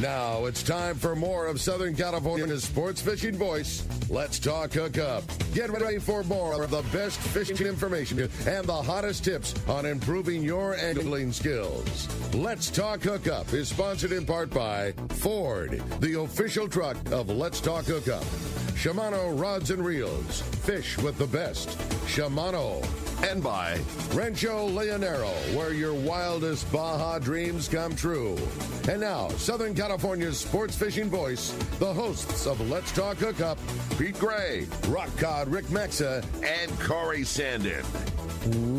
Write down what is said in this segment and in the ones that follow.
Now it's time for more of Southern California's sports fishing voice. Let's talk Hookup. Get ready for more of the best fishing information and the hottest tips on improving your angling skills. Let's Talk Hookup is sponsored in part by Ford, the official truck of Let's Talk Hookup. Shimano Rods and Reels. Fish with the best. Shimano. And by Rancho Leonero, where your wildest Baja dreams come true. And now, Southern California's sports fishing voice, the hosts of Let's Talk Hookup, Pete Gray, Rock Cod Rick Maxa, and Corey Sanden.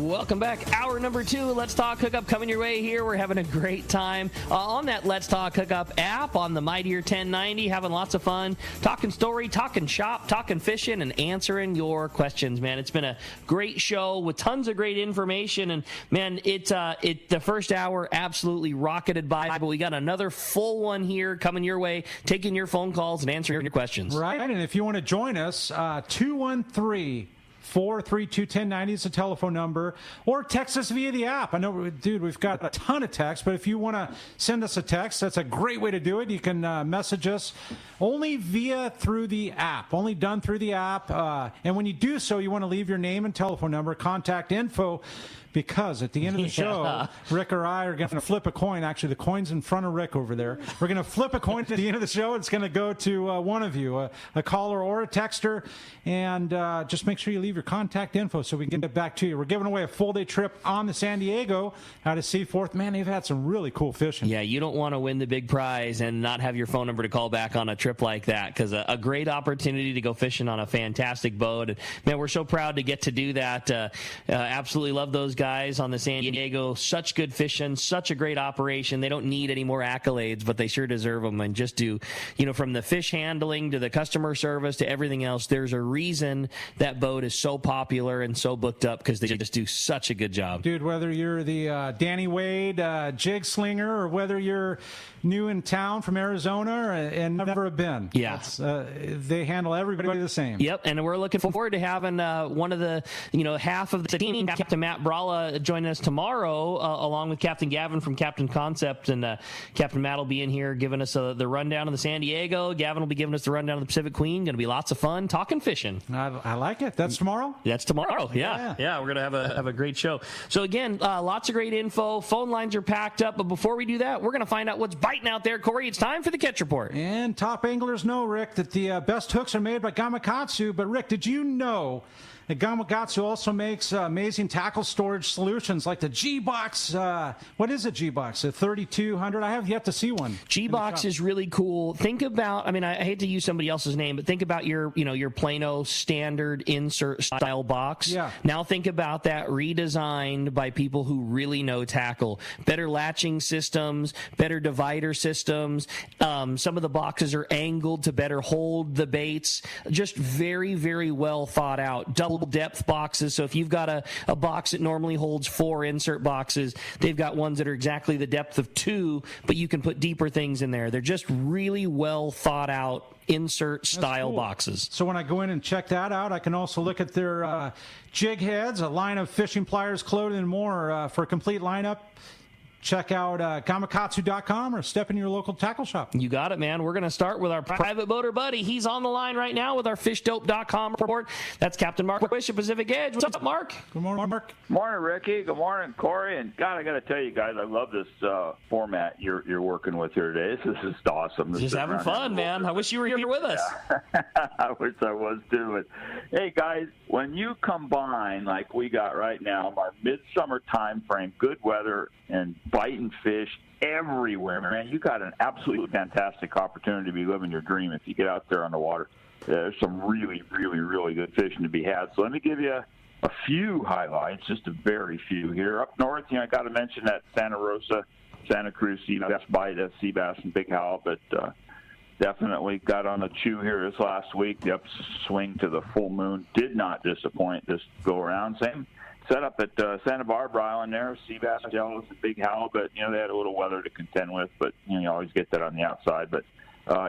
Welcome back. Hour number 2, Let's Talk Hookup coming your way here. We're having a great time on that Let's Talk Hookup app on the Mightier 1090, having lots of fun, talking story, talking shop, talking fishing, and answering your questions, man. It's been a great show with tons of great information, and, man, the first hour absolutely rocketed by, but we got another full one here coming your way, taking your phone calls and answering your questions. Right, and if you want to join us, 213-432-1090 is the telephone number, or text us via the app. I know, dude, we've got a ton of texts, but if you want to send us a text, that's a great way to do it. You can message us only through the app, only done through the app. And when you do so, you want to leave your name and telephone number, contact info, because at the end of the show, Rick or I are going to flip a coin. Actually, the coin's in front of Rick over there. We're going to flip a coin at the end of the show. It's going to go to one of you, a caller or a texter. And just make sure you leave your contact info so we can get back to you. We're giving away a full-day trip on the San Diego out of Seaforth. Man, they've had some really cool fishing. Yeah, you don't want to win the big prize and not have your phone number to call back on a trip like that, because a great opportunity to go fishing on a fantastic boat. And, man, we're so proud to get to do that. Absolutely love those guys on the San Diego. Such good fishing, such a great operation. They don't need any more accolades, but they sure deserve them. And just do, from the fish handling to the customer service to everything else, there's a reason that boat is so popular and so booked up, because they just do such a good job. Dude, whether you're the Danny Wade jig slinger, or whether you're new in town from Arizona and never have been. Yeah. They handle everybody the same. Yep, and we're looking forward to having one of the, half of the team, Captain Matt Bralla, join us tomorrow, along with Captain Gavin from Captain Concept. And Captain Matt will be in here giving us the rundown of the San Diego. Gavin will be giving us the rundown of the Pacific Queen. Going to be lots of fun talking fishing. I like it. That's tomorrow? That's tomorrow, yeah. We're going to have a great show. So, again, lots of great info. Phone lines are packed up. But before we do that, we're going to find out what's biting out there. Corey, it's time for the Catch Report. And top anglers know, Rick, that the best hooks are made by Gamakatsu. But, Rick, did you know that Gamakatsu also makes amazing tackle storage solutions like the G-Box? What is a G-Box? A 3200? I have yet to see one. G-Box is really cool. Think about, I hate to use somebody else's name, but think about your Plano standard insert style box. Yeah. Now think about that redesigned by people who really know tackle. Better latching systems, better divider systems. Some of the boxes are angled to better hold the baits. Just very, very well thought out. Double depth boxes. So if you've got a box that normally holds 4 insert boxes, they've got ones that are exactly the depth of 2, but you can put deeper things in there. They're just really well thought out insert style boxes. So when I go in and check that out, I can also look at their jig heads, a line of fishing pliers, clothing, and more for a complete lineup. Check out gamakatsu.com or step in your local tackle shop. You got it, man. We're going to start with our private boater buddy. He's on the line right now with our fishdope.com report. That's Captain Mark Bishop, Pacific Edge. What's up, Mark? Good morning, Mark. Morning, Ricky. Good morning, Corey. And, God, I got to tell you guys, I love this format you're working with here today. This is just awesome. Just having fun, man. I wish you were here with us. I wish I was, too. But, hey, guys, when you combine, like we got right now, our midsummer time frame, good weather, and biting fish everywhere, man, you got an absolutely fantastic opportunity to be living your dream if you get out there on the water. There's some really, really, really good fishing to be had. So let me give you a few highlights, just a very few here. Up north, I got to mention that Santa Rosa, Santa Cruz sea bass bite, sea bass and big howl, but definitely got on the chew here this last week. The upswing to the full moon did not disappoint this go around. Same set up at Santa Barbara Island there, sea bass, yellows, and big howl, but, they had a little weather to contend with, but, you always get that on the outside. But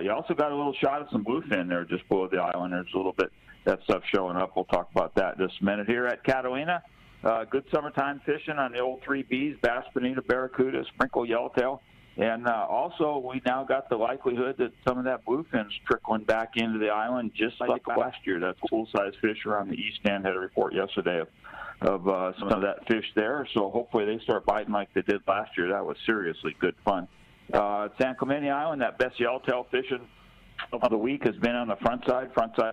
you also got a little shot of some bluefin there just below the island. There's a little bit that stuff showing up. We'll talk about that in just a minute here at Catalina. Good summertime fishing on the old 3Bs, bass, bonita, barracuda, sprinkle, yellowtail. And also, we now got the likelihood that some of that bluefin's trickling back into the island just like last year. That's full-size fish around the east end. Had a report yesterday of some of that fish there. So hopefully they start biting like they did last year. That was seriously good fun. San Clemente Island, that best yellowtail fishing of the week has been on the front side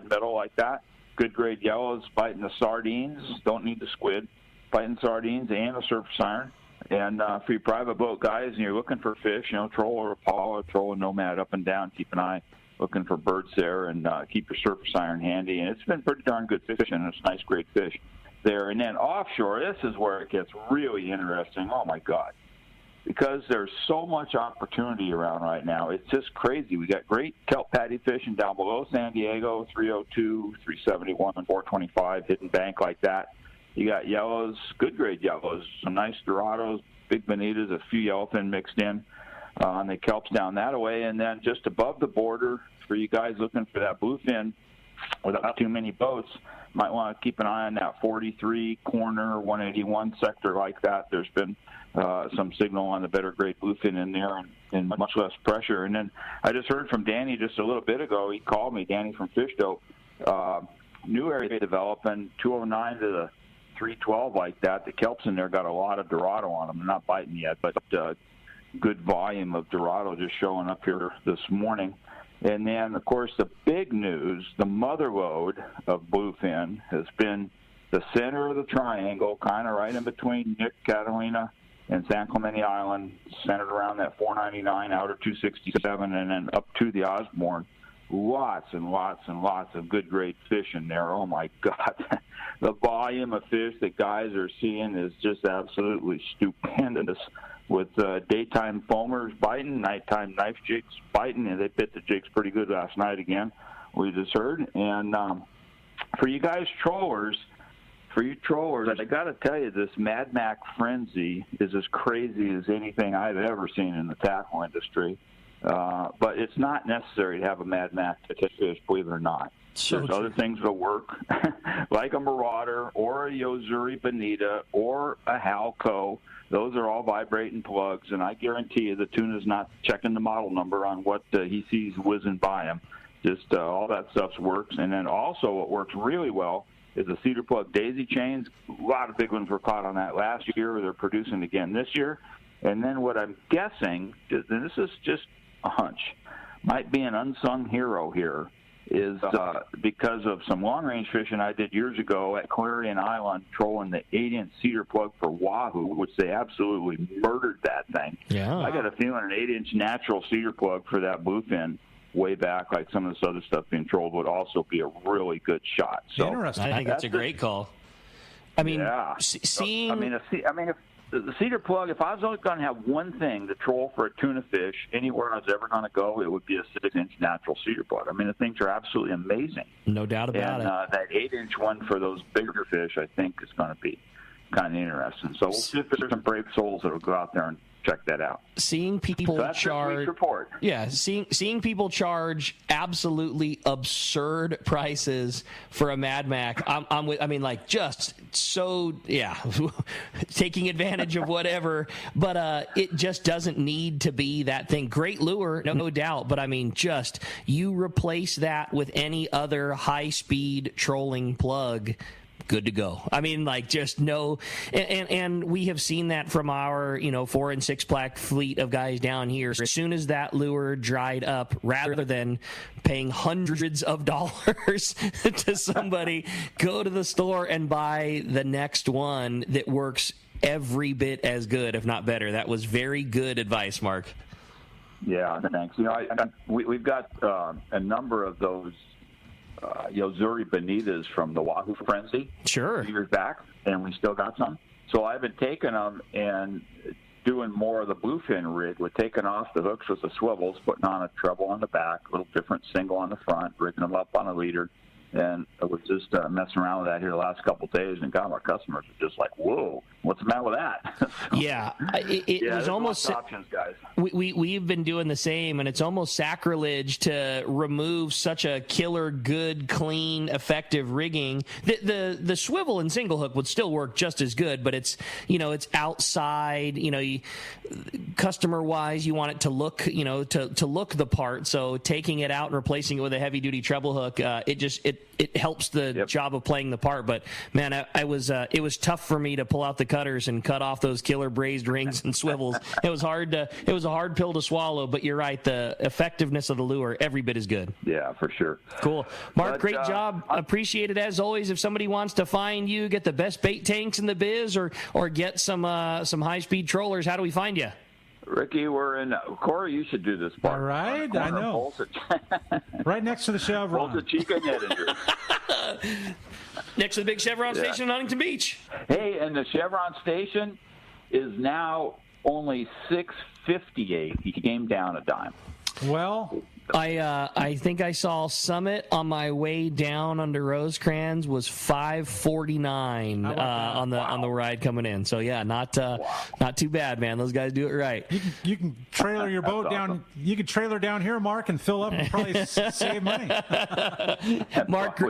middle like that. Good grade yellows biting the sardines. Don't need the squid. Biting sardines and the surface iron. And for your private boat guys, and you're looking for fish, troll or Apollo, troll a Nomad up and down. Keep an eye looking for birds there, and keep your surface iron handy. And it's been pretty darn good fishing. It's nice, great fish there. And then offshore, this is where it gets really interesting. Oh, my God. Because there's so much opportunity around right now. It's just crazy. We got great kelp patty fishing down below San Diego, 302, 371, 425, hidden bank like that. You got yellows, good grade yellows, some nice Dorados, big bonitas, a few yellowfin mixed in on the kelps down that way. And then just above the border, for you guys looking for that bluefin without too many boats, might want to keep an eye on that 43 corner, 181 sector like that. There's been some signal on the better grade bluefin in there and much less pressure. And then I just heard from Danny just a little bit ago. He called me, Danny from Fish Dope, new area developing, 209 to the 312 like that. The kelps in there got a lot of Dorado on them. They're not biting yet, but good volume of Dorado just showing up here this morning. And then, of course, the big news, the mother lode of bluefin has been the center of the triangle, kind of right in between Nick, Catalina, and San Clemente Island, centered around that 499 outer 267, and then up to the Osborne. Lots and lots and lots of good grade fish in there. Oh, my God. The volume of fish that guys are seeing is just absolutely stupendous, with daytime foamers biting, nighttime knife jigs biting, and they bit the jigs pretty good last night again, we just heard. And for you guys trollers, I got to tell you, this Mad Mac frenzy is as crazy as anything I've ever seen in the tackle industry. But it's not necessary to have a Mad Mac to catch fish, believe it or not. There's other things that work, like a Marauder or a Yozuri Bonita or a Halco. Those are all vibrating plugs, and I guarantee you the Tuna's not checking the model number on what he sees whizzing by him. Just all that stuff works. And then also what works really well is the cedar plug daisy chains. A lot of big ones were caught on that last year. They're producing again this year. And then what I'm guessing, and this is just a hunch, might be an unsung hero here, is because of some long-range fishing I did years ago at Clarion Island, trolling the 8-inch cedar plug for wahoo, which they absolutely murdered that thing. Yeah. I got a feeling an 8-inch natural cedar plug for that bluefin way back, like some of this other stuff being trolled, would also be a really good shot. So interesting. I think that's a great call. I mean, yeah. seeing... if the cedar plug, if I was only going to have one thing to troll for a tuna fish anywhere I was ever going to go, it would be a 6-inch natural cedar plug. I mean, the things are absolutely amazing. No doubt about it. And that 8-inch one for those bigger fish, I think, is going to be kind of interesting. So we'll see if there's some brave souls that will go out there and check that out. Seeing people charge, seeing people charge absolutely absurd prices for a Mad Mac. I'm with. I mean, like, just so taking advantage of whatever. But it just doesn't need to be that thing. Great lure, no doubt. But I mean, just you replace that with any other high-speed trolling plug. Good to go. I mean, like, just no, and we have seen that from our 4 and 6 plaque fleet of guys down here. As soon as that lure dried up, rather than paying hundreds of dollars to somebody, go to the store and buy the next one that works every bit as good, if not better. That was very good advice, Mark. Yeah, thanks. We've got a number of those Yozuri Bonitas from the Wahoo Frenzy. Sure. Years back, and we still got some. So I've been taking them and doing more of the bluefin rig. We're taking off the hooks with the swivels, putting on a treble on the back, a little different single on the front, rigging them up on a leader, And I was just messing around with that here the last couple of days, and God, our customers are just like, "Whoa, what's the matter with that?" So, it was almost options, guys. We've been doing the same, and it's almost sacrilege to remove such a killer, good, clean, effective rigging. The swivel and single hook would still work just as good, but it's outside. Customer wise, you want it to look to look the part. So taking it out and replacing it with a heavy duty treble hook, it helps the job of playing the part. But man, it was tough for me to pull out the cutters and cut off those killer brazed rings and swivels. It was a hard pill to swallow, but you're right, the effectiveness of the lure every bit as good. Yeah, for sure. Cool. Mark, great job. Appreciate it as always. If somebody wants to find you, get the best bait tanks in the biz, or get some high speed trollers, how do we find you? Ricky, we're in Corey. You should do this part. All right, I know. Right next to the Chevron. Bolsa Chica and Edinger. Next to the big Chevron station in Huntington Beach. Hey, and the Chevron station is now only $6.58. He came down a dime. Well, I think I saw Summit on my way down under Rosecrans was $5.49 on the ride coming in. So yeah, not too bad, man. Those guys do it right. You can trailer your boat down. Awesome. You can trailer down here, Mark, and fill up and probably save money. Mark,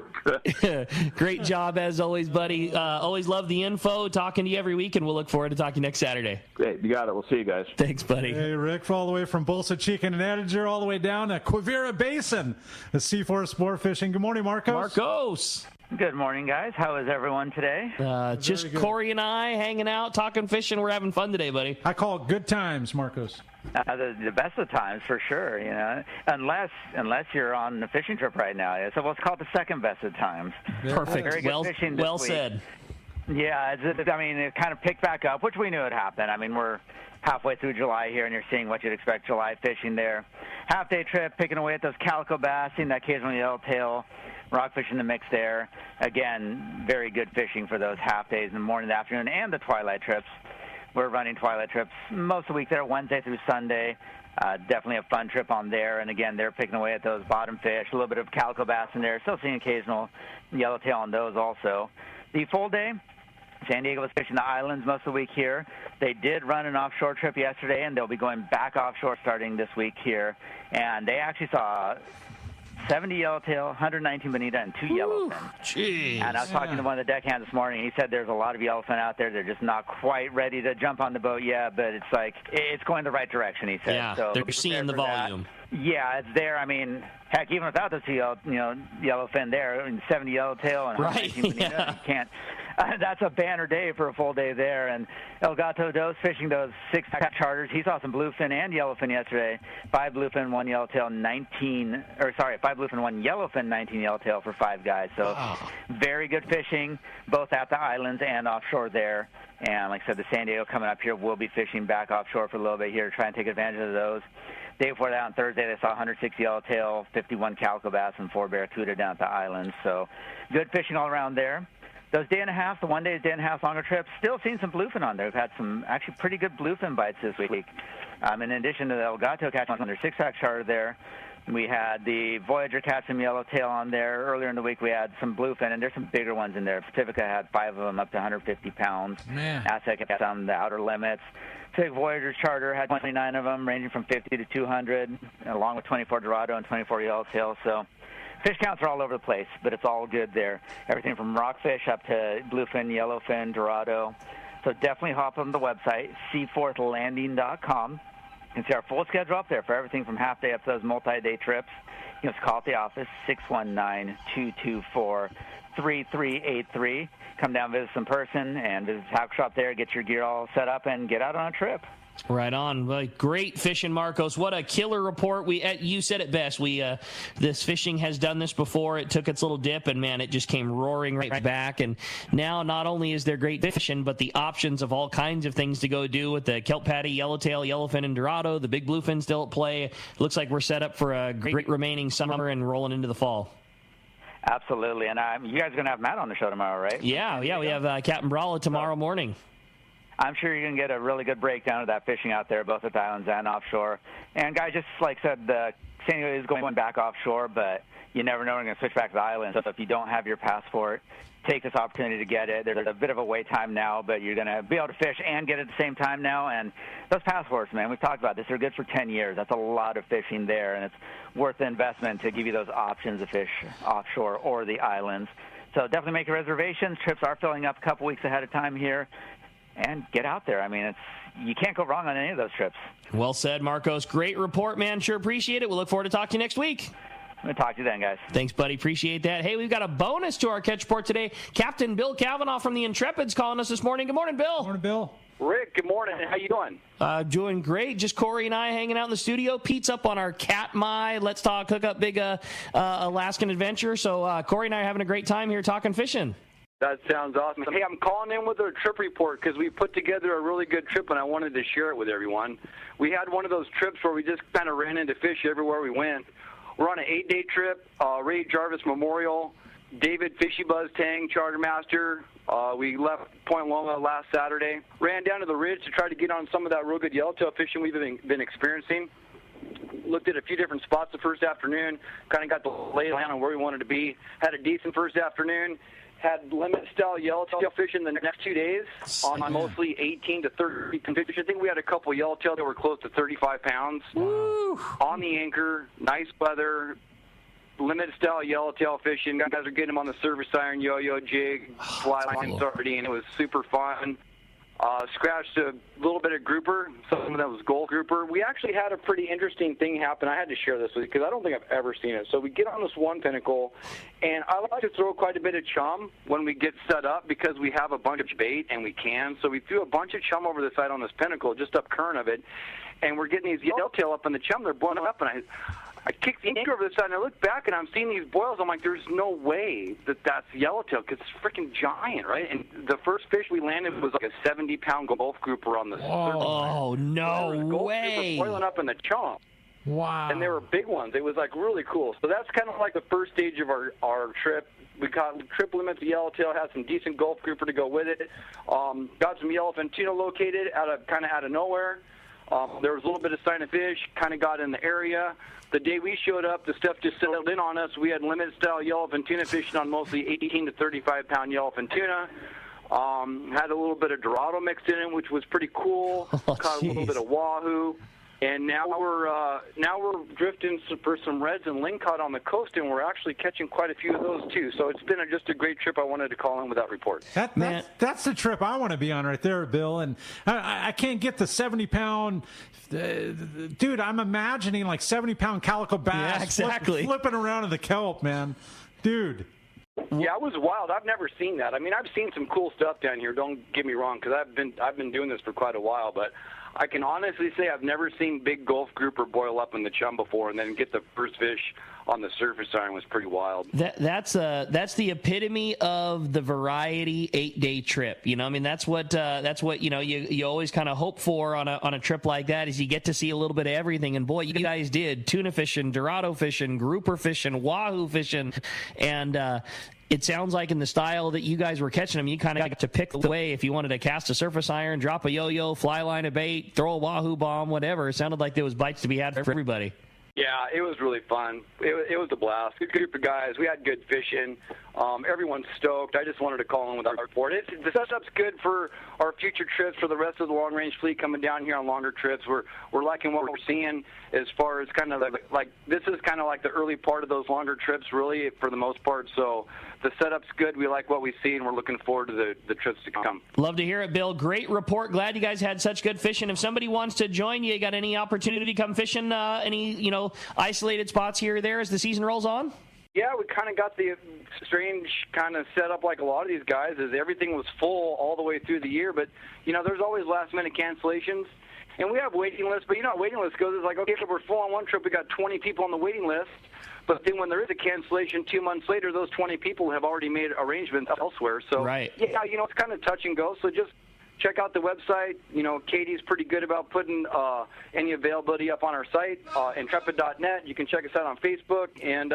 great job as always, buddy. Always love the info. Talking to you every week, and we'll look forward to talking next Saturday. Great, you got it. We'll see you guys. Thanks, buddy. Hey, Rick, all the way from Bolsa Chica and Edinger, all the way down to Quivira Basin, the C4 Sport Fishing. Good morning, Marcos. Good morning, guys. How is everyone today? Just Corey and I hanging out, talking fishing. We're having fun today, buddy. I call it good times, Marcos. The best of times, for sure. Unless you're on a fishing trip right now. So let's call it the second best of times. Perfect. Very good fishing this week. Said. Yeah, it kind of picked back up, which we knew would happen. I mean, we're halfway through July here, and you're seeing what you'd expect July fishing there. Half-day trip, picking away at those calico bass, seeing that occasional yellowtail, rockfish in the mix there. Again, very good fishing for those half days in the morning, the afternoon, and the twilight trips. We're running twilight trips most of the week there, Wednesday through Sunday. Definitely a fun trip on there. And, again, they're picking away at those bottom fish, a little bit of calico bass in there. Still seeing occasional yellowtail on those also. The full day, San Diego was fishing the islands most of the week here. They did run an offshore trip yesterday, and they'll be going back offshore starting this week here. And they actually saw 70 yellowtail, 119 bonita, and 2 yellowfin. Jeez. And I was talking to one of the deckhands this morning. He said there's a lot of yellowfin out there. They're just not quite ready to jump on the boat yet, but it's like it's going the right direction, he said. Yeah, so they're seeing the volume. That. Yeah, it's there. I mean, heck, even without the 2 yellowfin there, 70 yellowtail and 119 bonita, you can't. That's a banner day for a full day there. And El Gato Dos fishing those 6-pack charters. He saw some bluefin and yellowfin yesterday. 5 bluefin, 1 yellowtail, 5 bluefin, 1 yellowfin, 19 yellowtail for 5 guys. So very good fishing, both at the islands and offshore there. And like I said, the San Diego coming up here will be fishing back offshore for a little bit here to try and take advantage of those. Day before that, on Thursday, they saw 106 yellowtail, 51 calico bass, and 4 barracuda down at the islands. So good fishing all around there. Those day and a half, the 1 day, day and a half longer trips, still seeing some bluefin on there. We've had some actually pretty good bluefin bites this week. In addition to the El Gato catching on their 6-pack charter there, we had the Voyager catch some yellowtail on there. Earlier in the week, we had some bluefin, and there's some bigger ones in there. Pacifica had 5 of them up to 150 pounds. Man. Aztec had some the outer limits. Pacific Voyager's charter had 29 of them, ranging from 50 to 200, along with 24 Dorado and 24 yellowtail. So fish counts are all over the place, but it's all good there. Everything from rockfish up to bluefin, yellowfin, Dorado. So definitely hop on the website, seaforthlanding.com. You can see our full schedule up there for everything from half-day up to those multi-day trips. You can just call at the office, 619-224-3383. Come down, visit us in person, and visit the tackle shop there, get your gear all set up, and get out on a trip. Right on. Well, great fishing, Marcos. What a killer report. You said it best. This fishing has done this before. It took its little dip, and, man, it just came roaring right back. And now not only is there great fishing, but the options of all kinds of things to go do with the kelp patty, yellowtail, yellowfin, and Dorado, the big bluefin still at play. Looks like we're set up for a great remaining summer and rolling into the fall. Absolutely. And you guys are going to have Matt on the show tomorrow, right? Yeah. We have Captain Brawla tomorrow morning. I'm sure you're going to get a really good breakdown of that fishing out there, both at the islands and offshore. And, guys, just like I said, San Diego is going back offshore, but you never know when we're going to switch back to the islands. So if you don't have your passport, take this opportunity to get it. There's a bit of a wait time now, but you're going to be able to fish and get it at the same time now. And those passports, man, we've talked about this. They're good for 10 years. That's a lot of fishing there, and it's worth the investment to give you those options to fish offshore or the islands. So definitely make your reservations. Trips are filling up a couple weeks ahead of time here. And get out there. I mean, you can't go wrong on any of those trips. Well said, Marcos. Great report, man. Sure appreciate it. We'll look forward to talking to you next week. I'm going to talk to you then, guys. Thanks, buddy. Appreciate that. Hey, we've got a bonus to our catch report today. Captain Bill Cavanaugh from the Intrepids calling us this morning. Good morning, Bill. Good morning, Bill. Rick, good morning. How you doing? Doing great. Just Corey and I hanging out in the studio. Pete's up on our Katmai Let's Talk Hookup Big Alaskan Adventure. So Corey and I are having a great time here talking fishing. That sounds awesome. Hey, I'm calling in with a trip report because we put together a really good trip and I wanted to share it with everyone. We had one of those trips where we just kind of ran into fish everywhere we went. We're on an 8-day trip, Ray Jarvis Memorial, David Fishy Buzz Tang, Chartermaster. We left Point Loma last Saturday. Ran down to the ridge to try to get on some of that real good yellowtail fishing we've been experiencing. Looked at a few different spots the first afternoon, kind of got the lay down on where we wanted to be. Had a decent first afternoon. Had limit-style yellowtail fishing the next 2 days on mostly 18 to 30 fish. I think we had a couple yellowtail that were close to 35 pounds. Woo. On the anchor, nice weather, limited-style yellowtail fishing. Guys are getting them on the service iron, yo-yo, jig, fly line, sardine. It was super fun. Scratched a little bit of grouper, some of that was gold grouper. We actually had a pretty interesting thing happen. I had to share this with you because I don't think I've ever seen it. So we get on this one pinnacle, and I like to throw quite a bit of chum when we get set up because we have a bunch of bait, and we can. So we threw a bunch of chum over the side on this pinnacle, just up current of it, and we're getting these yellowtail up in the chum. They're blowing up, and I kicked the anchor over the side, and I look back, and I'm seeing these boils. I'm like, there's no way that's yellowtail because it's freaking giant, right? And the first fish we landed was like a 70-pound Gulf grouper on the surface. Oh, no way. Boiling up in the chum. Wow. And they were big ones. It was, like, really cool. So that's kind of like the first stage of our trip. We caught triple limit to yellowtail, had some decent Gulf grouper to go with it. Got some yellowfin tuna located kind of out of nowhere. There was a little bit of sign of fish, kind of got in the area. The day we showed up, the stuff just settled in on us. We had limited-style yellowfin tuna fishing on mostly 18 to 35-pound yellowfin tuna. Had a little bit of Dorado mixed in it, which was pretty cool. Caught a little bit of wahoo. And now we're drifting for some reds and lingcod on the coast, and we're actually catching quite a few of those too. So it's been just a great trip. I wanted to call in with that report. That's the trip I want to be on right there, Bill. And I can't get the 70-pound. Dude, I'm imagining like 70-pound calico bass. Yeah, exactly. Flipping around in the kelp, man. Dude. Yeah, it was wild. I've never seen that. I mean, I've seen some cool stuff down here. Don't get me wrong, because I've been doing this for quite a while, but I can honestly say I've never seen big Gulf grouper boil up in the chum before and then get the first fish on the surface iron was pretty wild. That's the epitome of the variety 8-day trip. You know, I mean, that's what you always kind of hope for on a trip like that is you get to see a little bit of everything. And boy, you guys did tuna fishing, Dorado fishing, grouper fishing, wahoo fishing, and it sounds like in the style that you guys were catching them, you kind of got to pick the way if you wanted to cast a surface iron, drop a yo-yo, fly line a bait, throw a wahoo bomb, whatever. It sounded like there was bites to be had for everybody. Yeah, it was really fun. It was a blast. Good group of guys. We had good fishing. Everyone's stoked. I just wanted to call in with our report. The setup's good for our future trips for the rest of the long-range fleet coming down here on longer trips. We're liking what we're seeing as far as kind of like this is kind of like the early part of those longer trips, really, for the most part. So the setup's good. We like what we see, and we're looking forward to the trips to come. Love to hear it, Bill. Great report. Glad you guys had such good fishing. If somebody wants to join you, got any opportunity to come fishing any isolated spots here or there as the season rolls on? Yeah, we kind of got the strange kind of setup like a lot of these guys is everything was full all the way through the year, but, there's always last-minute cancellations. And we have waiting lists, but how waiting list goes. It's like, okay, so we're full on one trip. We got 20 people on the waiting list. But then when there is a cancellation 2 months later, those 20 people have already made arrangements elsewhere. So, right. Yeah, it's kind of touch and go. So just check out the website. Katie's pretty good about putting any availability up on our site, intrepid.net. You can check us out on Facebook. And,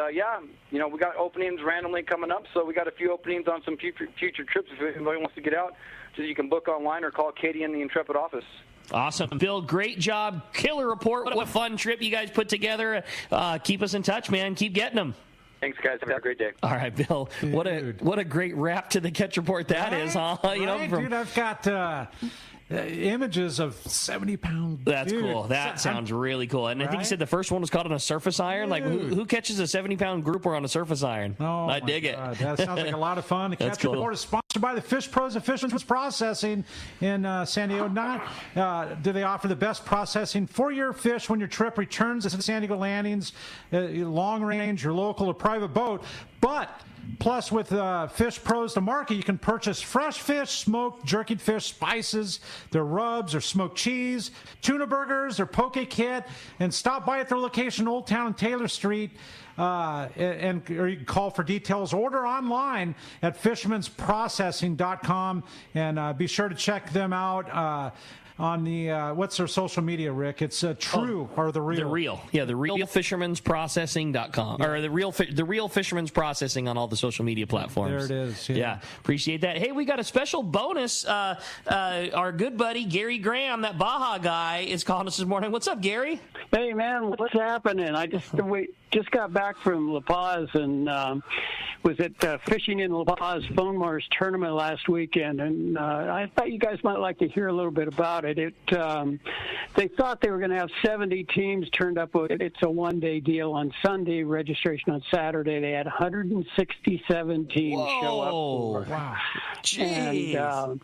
we got openings randomly coming up. So we got a few openings on some future trips. If anybody wants to get out, you can book online or call Katie in the Intrepid office. Awesome. Bill, great job. Killer report. What a fun trip you guys put together. Keep us in touch, man. Keep getting them. Thanks, guys. Have a great day. All right, Bill. What a great wrap to the Catch Report that is, huh? Dude, I've got images of 70-pound. That's cool. That sounds really cool. And I think you said the first one was caught on a surface iron. Like, who catches a 70-pound grouper on a surface iron? Oh, I dig it. That sounds like a lot of fun. The Catch Report is sponsored by the Fish Pros of Fisherman's Processing in San Diego. Not do they offer the best processing for your fish when your trip returns to San Diego landings, long range, your local or private boat, but plus, with Fish Pros to market, you can purchase fresh fish, smoked, jerky fish, spices, their rubs, their smoked cheese, tuna burgers, their poke kit, and stop by at their location, Old Town and Taylor Street, or you can call for details. Order online at fishermansprocessing.com, and be sure to check them out. On the what's their social media, Rick? It's True or The Real. The Real, yeah, the Real Fishermansprocessing.com, or the Real Fisherman's Processing on all the social media platforms. There it is. Yeah, appreciate that. Hey, we got a special bonus. Our good buddy Gary Graham, that Baja guy, is calling us this morning. What's up, Gary? Hey, man, what's happening? We just got back from La Paz and was at fishing in La Paz Phone Mars tournament last weekend, and I thought you guys might like to hear a little bit about it. They thought they were going to have 70 teams turned up. It's a one-day deal on Sunday, registration on Saturday. They had 167 teams show up. Wow. Jeez. And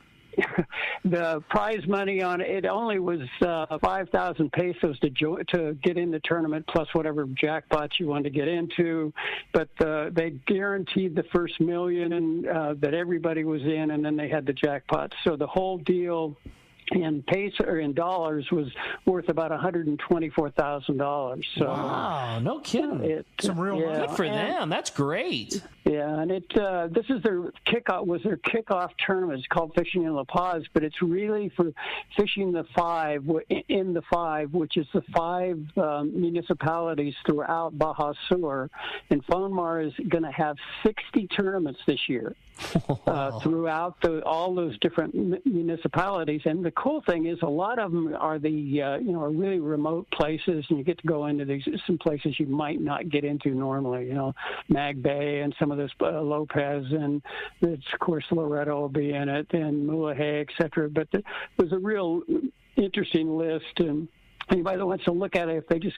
the prize money on it only was 5,000 pesos to get in the tournament, plus whatever jackpots you wanted to get into. But they guaranteed the first million that everybody was in, and then they had the jackpots. So the whole deal in peso or in dollars was worth about $124,000. So, wow, no kidding. Some real money. Good for them. That's great. Yeah, and this is their kickoff tournament. It's called Fishing in La Paz, but it's really for fishing the five, which is the 5 municipalities throughout Baja Sur. And Fonmar is going to have 60 tournaments this year throughout all those different municipalities. And the cool thing is, a lot of them are are really remote places, and you get to go into some places you might not get into normally. Mag Bay and some of those Lopez, and it's, of course, Loreto will be in it, and Mulegé, et cetera. But there was a real interesting list, and anybody that wants to look at it, if they just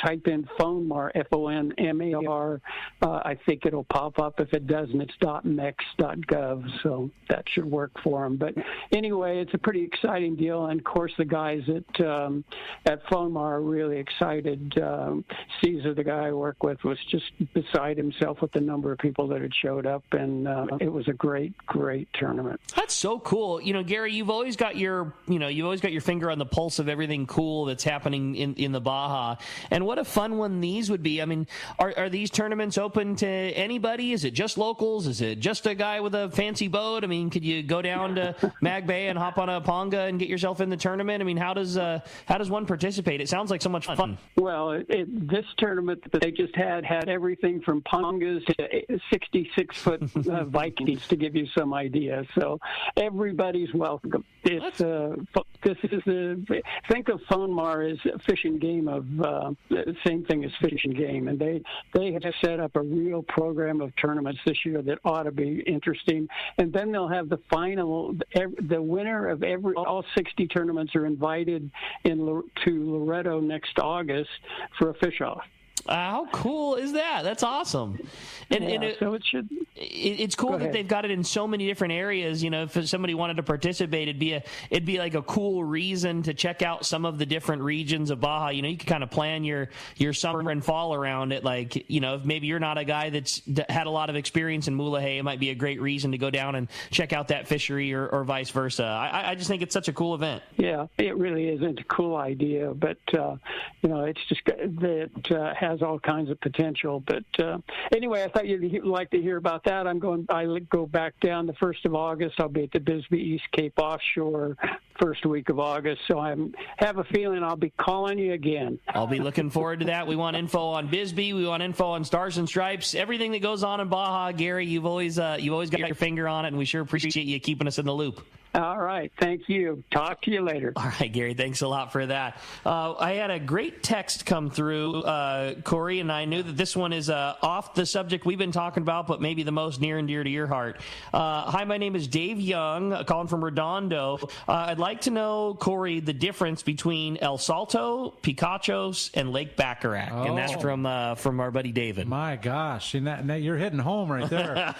type in Fonmar, Fonmar, I think it'll pop up. If it doesn't, it's .mex.gov, so that should work for them. But anyway, it's a pretty exciting deal, and of course the guys at Fonmar are really excited. Caesar, the guy I work with, was just beside himself with the number of people that had showed up, and it was a great tournament. That's so cool. Gary, you've always got your finger on the pulse of everything cool that's happening in the Baja, and what a fun one these would be. I mean, are these tournaments open to anybody? Is it just locals? Is it just a guy with a fancy boat? I mean, could you go down to Mag Bay and hop on a ponga and get yourself in the tournament? I mean, how does one participate? It sounds like so much fun. Well, this tournament that they just had everything from pongas to 66-foot Vikings, to give you some idea. So everybody's welcome. Think of Fonmar as a fishing game of the same thing as fishing game, and they have set up a real program of tournaments this year that ought to be interesting. And then they'll have the final. The winner of all 60 tournaments are invited to Loreto next August for a fish-off. How cool is that? That's awesome. So it's cool that they've got it in so many different areas. If somebody wanted to participate, it'd be like a cool reason to check out some of the different regions of Baja. You can kind of plan your summer and fall around it. Like, if maybe you're not a guy that had a lot of experience in Mulegé, it might be a great reason to go down and check out that fishery or vice versa. I just think it's such a cool event. Yeah, it really is. It's a cool idea, but it's just that has all kinds of potential. But anyway, I thought you'd like to hear about that. I go back down the 1st of August. I'll be at the Bisbee East Cape Offshore first week of August. So I have a feeling I'll be calling you again. I'll be looking forward to that. We want info on Bisbee. We want info on Stars and Stripes. Everything that goes on in Baja, Gary, you've always got your finger on it, and we sure appreciate you keeping us in the loop. All right. Thank you. Talk to you later. All right, Gary. Thanks a lot for that. I had a great text come through, Corey, and I knew that this one is off the subject we've been talking about, but maybe the most near and dear to your heart. Hi, my name is Dave Young, calling from Redondo. I'd like to know, Corey, the difference between El Salto, Picachos, and Lake Bacharach. Oh. And that's from our buddy David. My gosh. And you're hitting home right there.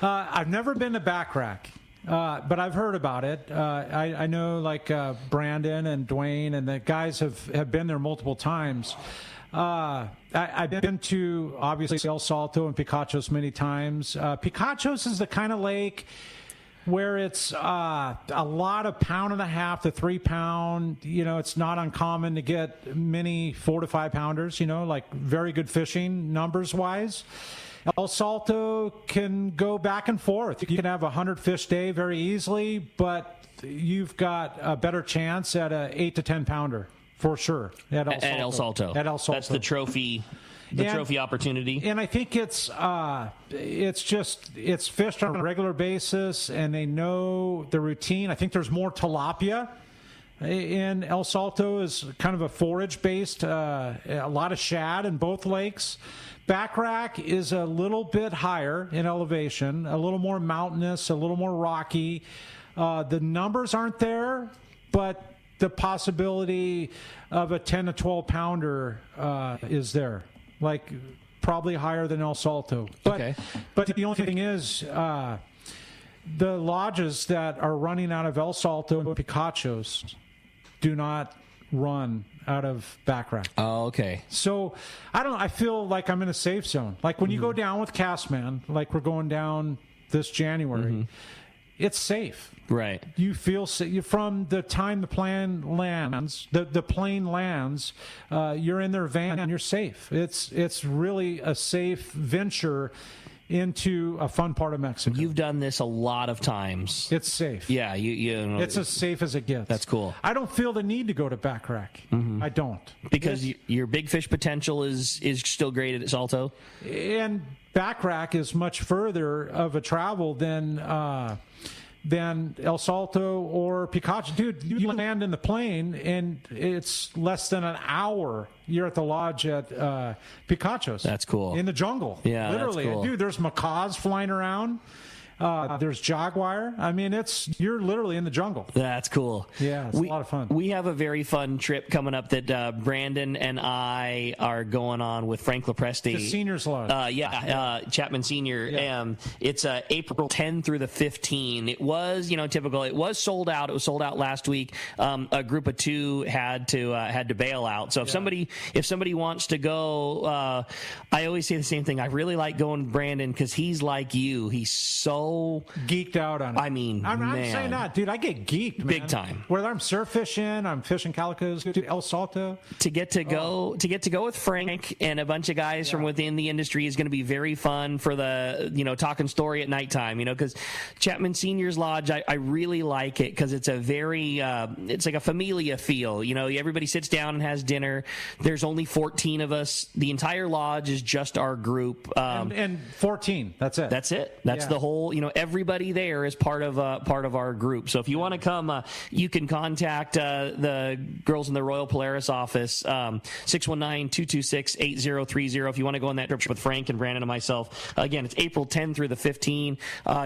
I've never been to Bacharach. But I've heard about it. I know, like Brandon and Dwayne and the guys have been there multiple times. I've been to, obviously, El Salto and Picachos many times. Picachos is the kind of lake where it's a lot of 1.5 to 3 pound. It's not uncommon to get many 4 to 5 pounders, like very good fishing numbers-wise. El Salto can go back and forth. You can have a 100-fish day very easily, but you've got a better chance at a 8 to 10 pounder for sure at El Salto. That's the trophy. Trophy opportunity. And I think it's fished on a regular basis, and they know the routine. I think there's more tilapia in El Salto, is kind of a forage-based, a lot of shad in both lakes. Bacharach is a little bit higher in elevation, a little more mountainous, a little more rocky. The numbers aren't there, but the possibility of a 10 to 12 pounder is there, like probably higher than El Salto. But the only thing is, the lodges that are running out of El Salto and Picachos do not run out of Bacharach. Oh, okay. So I feel like I'm in a safe zone. Like when you go down with Castman, like we're going down this January, it's safe. Right. You feel from the time the plane lands, the plane lands, you're in their van and you're safe. It's really a safe venture into a fun part of Mexico. You've done this a lot of times. It's safe. Yeah, you know, it's as safe as it gets. That's cool. I don't feel the need to go to Bacharach. I don't. Because your big fish potential is still great at Salto? And Bacharach is much further of a travel than El Salto or Picacho. Dude, you land in the plane, and it's less than an hour. You're at the lodge at Picachos. That's cool. In the jungle. Yeah, literally. That's cool. Dude, there's macaws flying around. There's jaguar. I mean, you're literally in the jungle. That's cool. Yeah, it's a lot of fun. We have a very fun trip coming up that Brandon and I are going on with Frank Lopresti. The Seniors Lodge. Chapman Senior. Yeah. It's April 10 through the 15. It was, typical. It was sold out. It was sold out last week. A group of 2 had to bail out. So if somebody wants to go, I always say the same thing. I really like going with Brandon because he's like you. He's so geeked out on it. I mean, I'm saying that, dude. I get geeked, man. Big time. Whether I'm surf fishing, I'm fishing Calicos, dude, El Salto. To get to go with Frank and a bunch of guys from within the industry is going to be very fun for the talking story at nighttime. Because Chapman Seniors Lodge, I really like it because it's a very it's like a familia feel. Everybody sits down and has dinner. There's only 14 of us. The entire lodge is just our group. And 14. That's it. That's it. That's the whole. Everybody there is part of our group. So if you want to come, you can contact the girls in the Royal Polaris office, 619-226-8030. If you want to go on that trip with Frank and Brandon and myself. Again, it's April 10 through the 15.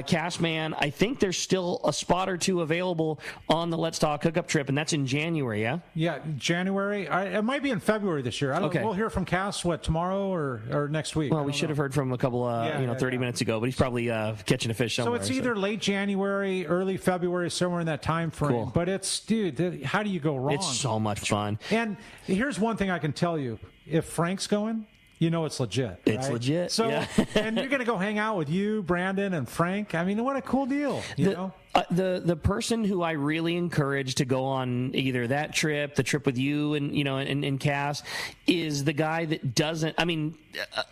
Cashman, I think there's still a spot or 2 available on the Let's Talk Hookup trip, and that's in January, yeah? Yeah, January. It might be in February this year. I don't know. We'll hear from Cass, tomorrow or next week? Well, we should have heard from him a couple 30 minutes ago, but he's probably catching a fish somewhere. So it's either late January, early February, somewhere in that time frame. Cool. But dude, how do you go wrong? It's so much fun. And here's one thing I can tell you. If Frank's going, it's legit. Right? It's legit. So, and you're going to go hang out with you, Brandon, and Frank. I mean, what a cool deal, you know? The person who I really encourage to go on either that trip, the trip with you and Cass, is the guy that doesn't. I mean,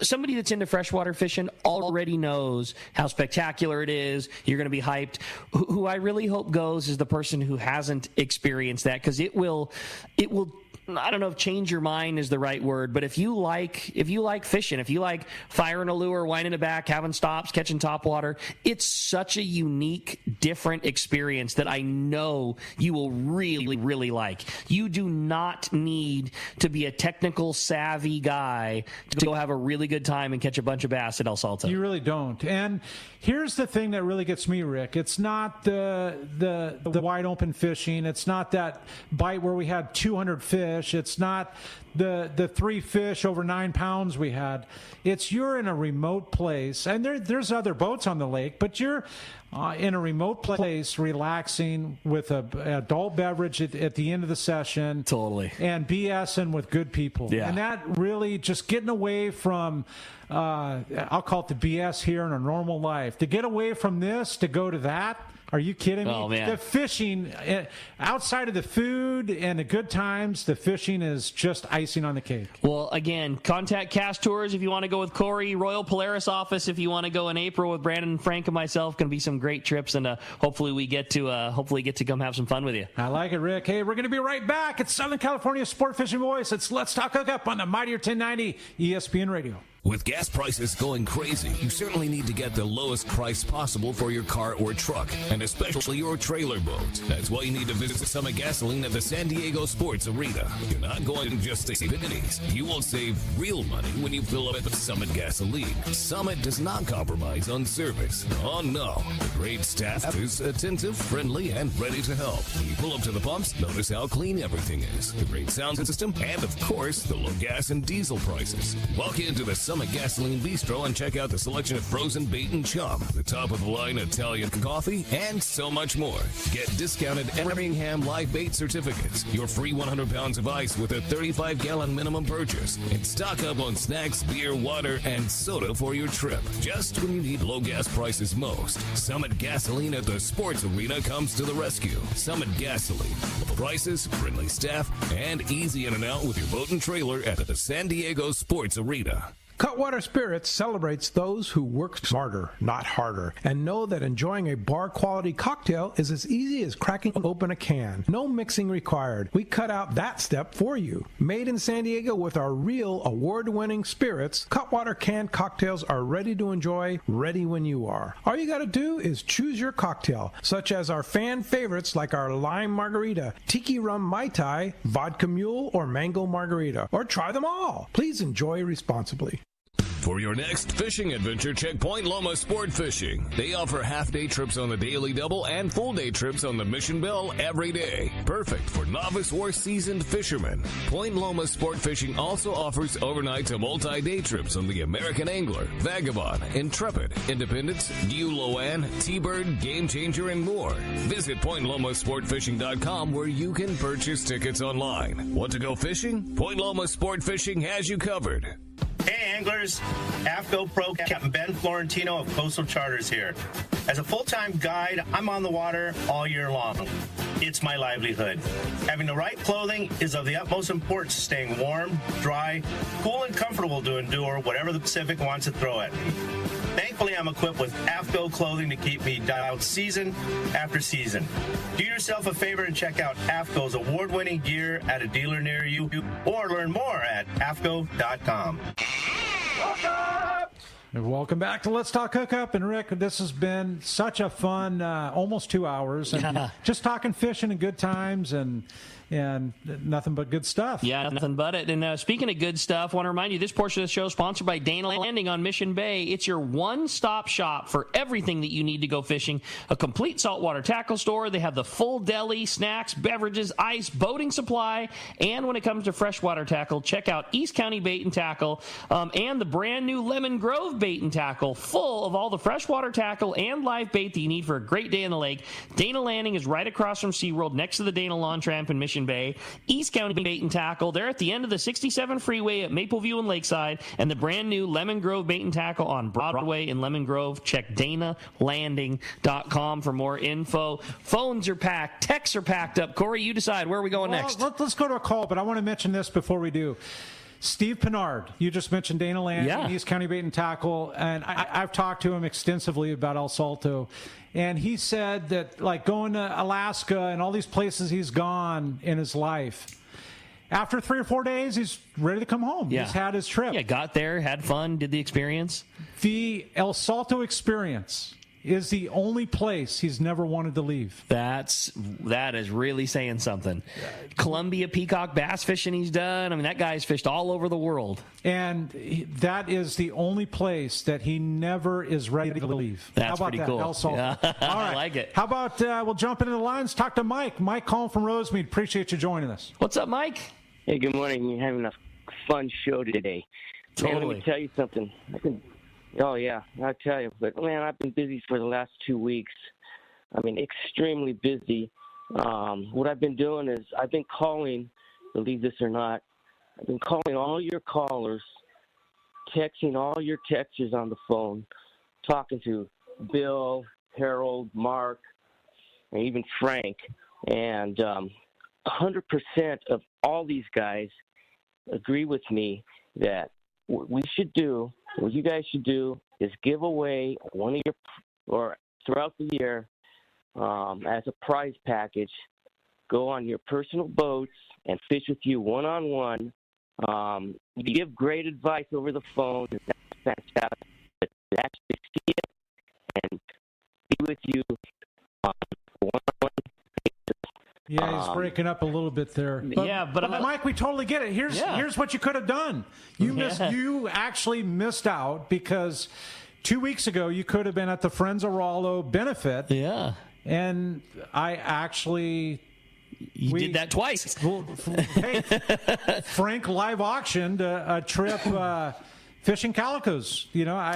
somebody that's into freshwater fishing already knows how spectacular it is. You're going to be hyped. Who I really hope goes is the person who hasn't experienced that, because it will. I don't know if change your mind is the right word, but if you like fishing, if you like firing a lure, winding it back, having stops, catching topwater, it's such a unique, different experience that I know you will really, really like. You do not need to be a technical savvy guy to go have a really good time and catch a bunch of bass at El Salto. You really don't. And here's the thing that really gets me, Rick. It's not the wide open fishing. It's not that bite where we had 200 fish. It's not the 3 fish over 9 pounds we had. It's you're in a remote place, and there's other boats on the lake, but you're in a remote place, relaxing with a adult beverage at the end of the session. Totally. And BSing with good people. Yeah. And that really just getting away from, I'll call it the BS here in a normal life. To get away from this, to go to that. Are you kidding me? Oh, man. The fishing, outside of the food and the good times, the fishing is just icing on the cake. Well, again, contact Cast Tours if you want to go with Corey, Royal Polaris office if you want to go in April with Brandon and Frank and myself. Going to be some great trips, and hopefully we get to come have some fun with you. I like it, Rick. Hey, we're going to be right back. It's Southern California Sport Fishing Voice. It's Let's Talk Hookup on the Mightier 1090 ESPN Radio. With gas prices going crazy, you certainly need to get the lowest price possible for your car or truck, and especially your trailer boat. That's why you need to visit Summit Gasoline at the San Diego Sports Arena. You're not going to just save pennies. You will save real money when you fill up at Summit Gasoline. Summit does not compromise on service. Oh no. The great staff is attentive, friendly, and ready to help. When you pull up to the pumps, notice how clean everything is. The great sound system, and of course, the low gas and diesel prices. Walk into the Summit Gasoline Bistro and check out the selection of frozen bait and chum, the top-of-the-line Italian coffee, and so much more. Get discounted Birmingham live bait certificates, your free 100 pounds of ice with a 35-gallon minimum purchase, and stock up on snacks, beer, water, and soda for your trip. Just when you need low gas prices most, Summit Gasoline at the Sports Arena comes to the rescue. Summit Gasoline. Low prices, friendly staff, and easy in and out with your boat and trailer at the San Diego Sports Arena. Cutwater Spirits celebrates those who work smarter, not harder, and know that enjoying a bar-quality cocktail is as easy as cracking open a can. No mixing required. We cut out that step for you. Made in San Diego with our real award-winning spirits, Cutwater canned cocktails are ready to enjoy, ready when you are. All you gotta do is choose your cocktail, such as our fan favorites like our lime margarita, tiki rum mai tai, vodka mule, or mango margarita, or try them all. Please enjoy responsibly. For your next fishing adventure, check Point Loma Sport Fishing. They offer half-day trips on the Daily Double and full-day trips on the Mission Bell every day. Perfect for novice or seasoned fishermen. Point Loma Sport Fishing also offers overnight to multi-day trips on the American Angler, Vagabond, Intrepid, Independence, Loan, T-Bird, Game Changer, and more. Visit PointLomaSportFishing.com where you can purchase tickets online. Want to go fishing? Point Loma Sport Fishing has you covered. Hey anglers, AFCO Pro Captain Ben Florentino of Coastal Charters here. As a full-time guide, I'm on the water all year long. It's my livelihood. Having the right clothing is of the utmost importance, staying warm, dry, cool, and comfortable to endure whatever the Pacific wants to throw at me. Thankfully, I'm equipped with AFCO clothing to keep me dialed season after season. Do yourself a favor and check out AFCO's award-winning gear at a dealer near you, or learn more at AFCO.com. And welcome back to Let's Talk Hookup. And Rick, this has been such a fun almost 2 hours. And just talking fishing and good times and nothing but good stuff. Yeah, nothing but it. And speaking of good stuff, I want to remind you, this portion of the show is sponsored by Dana Landing on Mission Bay. It's your one-stop shop for everything that you need to go fishing. A complete saltwater tackle store. They have the full deli, snacks, beverages, ice, boating supply. And when it comes to freshwater tackle, check out East County Bait and Tackle and the brand new Lemon Grove Bait and Tackle, full of all the freshwater tackle and live bait that you need for a great day in the lake. Dana Landing is right across from SeaWorld, next to the Dana Lawn Tramp in Mission Mission Bay, East County Bait and Tackle. They're at the end of the 67 freeway at Mapleview and Lakeside, and the brand new Lemon Grove Bait and Tackle on Broadway in Lemon Grove. Check DanaLanding.com for more info. Phones are packed. Texts are packed up. Corey, you decide. Where are we going next? Let's go to a call, but I want to mention this before we do. Steve Pinard, you just mentioned Dana Landing, East County Bait and Tackle, and I've talked to him extensively about El Salto, and he said that, like, going to Alaska and all these places he's gone in his life, after 3 or 4 days, he's ready to come home. Yeah. He's had his trip. Yeah, got there, had fun, did the experience. The El Salto experience is the only place he's never wanted to leave. That is really saying something. Columbia peacock bass fishing he's done. I mean, that guy's fished all over the world. And that is the only place that he never is ready to leave. That's How about pretty that? cool. El Salto. Yeah. All right. I like it. How about we'll jump into the lines, talk to Mike. Mike calling from Rosemead. Appreciate you joining us. What's up, Mike? Hey, good morning. You're having a fun show today. Totally. Man, let me tell you something. Oh, yeah, I'll tell you. But, man, I've been busy for the last 2 weeks. I mean, extremely busy. What I've been doing is I've been calling, believe this or not, I've been calling all your callers, texting all your texters on the phone, talking to Bill, Harold, Mark, and even Frank. And 100% of all these guys agree with me that what you guys should do is give away one of your, or throughout the year, as a prize package, go on your personal boats and fish with you one-on-one. You give great advice over the phone. That's fantastic. But to actually see it and be with you one-on-one. Yeah, he's breaking up a little bit there. But Mike, we totally get it. Here's what you could have done. You actually missed out because 2 weeks ago you could have been at the Friends of Rollo benefit. Yeah. And I actually... You did that twice. Hey, Frank live auctioned a trip... fishing Calicos,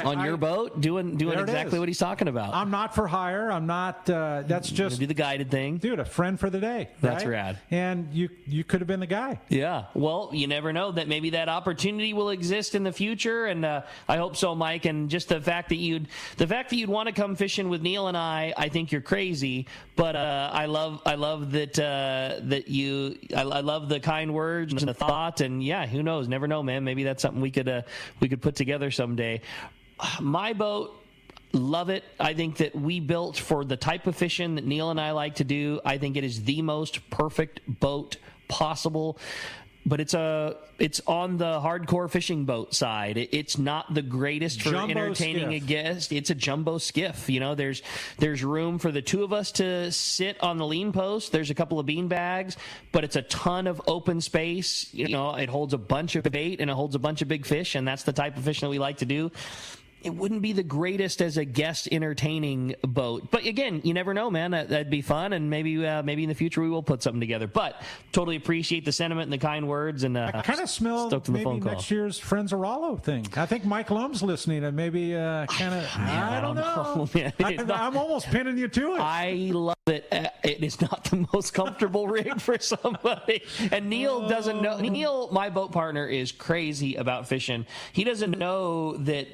on your boat, doing exactly what he's talking about. I'm not for hire. I'm not. That's just do the guided thing, dude. A friend for the day. That's right? rad. And you could have been the guy. Yeah. Well, you never know that maybe that opportunity will exist in the future, and I hope so, Mike. And just the fact that you'd want to come fishing with Neil and I think you're crazy. But I love that I love the kind words and the thought, and yeah, who knows? Never know, man. Maybe that's something we could put together someday. My boat, love it. I think that we built for the type of fishing that Neil and I like to do. I think it is the most perfect boat possible. But it's on the hardcore fishing boat side. It's not the greatest for jumbo entertaining skiff. a guest. It's a jumbo skiff. There's room for the two of us to sit on the lean post. There's a couple of bean bags, but it's a ton of open space. It holds a bunch of bait and it holds a bunch of big fish, and that's the type of fishing that we like to do. It wouldn't be the greatest as a guest entertaining boat. But again, you never know, man. That'd be fun, and maybe in the future we will put something together. But totally appreciate the sentiment and the kind words. And I kind of smell maybe next year's Friends of Rollo thing. I think Mike Lum's listening, and maybe kind of, I don't know. I'm almost pinning you to it. I love it. It is not the most comfortable rig for somebody. And Neil doesn't know. Neil, my boat partner, is crazy about fishing. He doesn't know that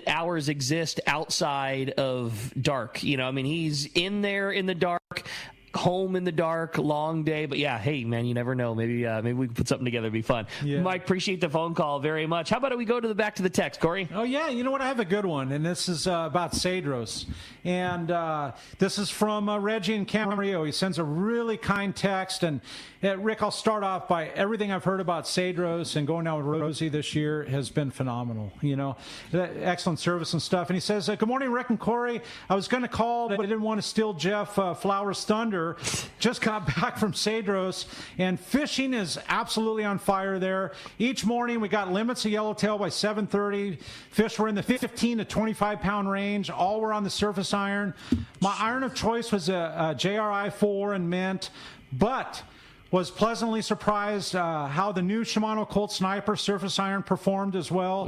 hours exist outside of dark. He's in there in the dark, home in the dark, long day. But yeah, hey man, you never know. Maybe we can put something together. It'd be fun. Yeah. Mike, appreciate the phone call very much. How about we go back to the text, Corey? Oh yeah, you know what? I have a good one, and this is about Cedros, and this is from Reggie in Camarillo. He sends a really kind text, and Rick, I'll start off by everything I've heard about Cedros and going down with Rosie this year has been phenomenal. Excellent service and stuff. And he says, "Good morning, Rick and Corey. I was going to call, but I didn't want to steal Jeff Flowers' thunder. Just got back from Cedros, and fishing is absolutely on fire there. Each morning we got limits of yellowtail by 7:30. Fish were in the 15 to 25 pound range. All were on the surface iron. My iron of choice was a JRI 4 and mint, but Was pleasantly surprised how the new Shimano Colt Sniper surface iron performed as well.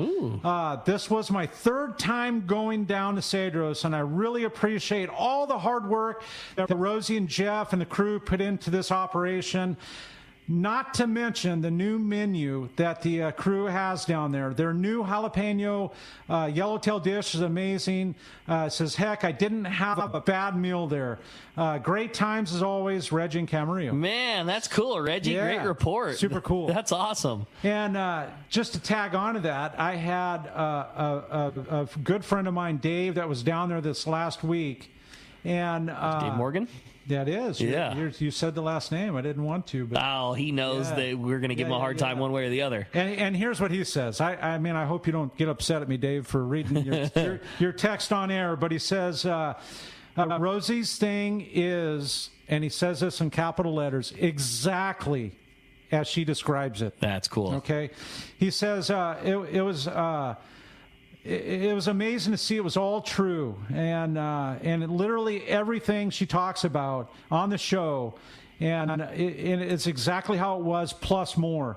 This was my third time going down to Cedros, and I really appreciate all the hard work that Rosie and Jeff and the crew put into this operation. Not to mention the new menu that the crew has down there. Their new jalapeno yellowtail dish is amazing. It says, heck, I didn't have a bad meal there. Great times as always, Reggie and Camarillo. Man, that's cool, Reggie. Yeah, great report. Super cool. That's awesome. And just to tag on to that, I had a good friend of mine, Dave, that was down there this last week. And Dave Morgan? That is. Yeah. You said the last name. I didn't want to. But oh, he knows that we're going to give him a hard time one way or the other. And here's what he says. I mean, I hope you don't get upset at me, Dave, for reading your text on air. But he says, Rosie's thing is, and he says this in capital letters, exactly as she describes it. That's cool. Okay. He says it was amazing to see it was all true, and literally everything she talks about on the show, and it's exactly how it was plus more.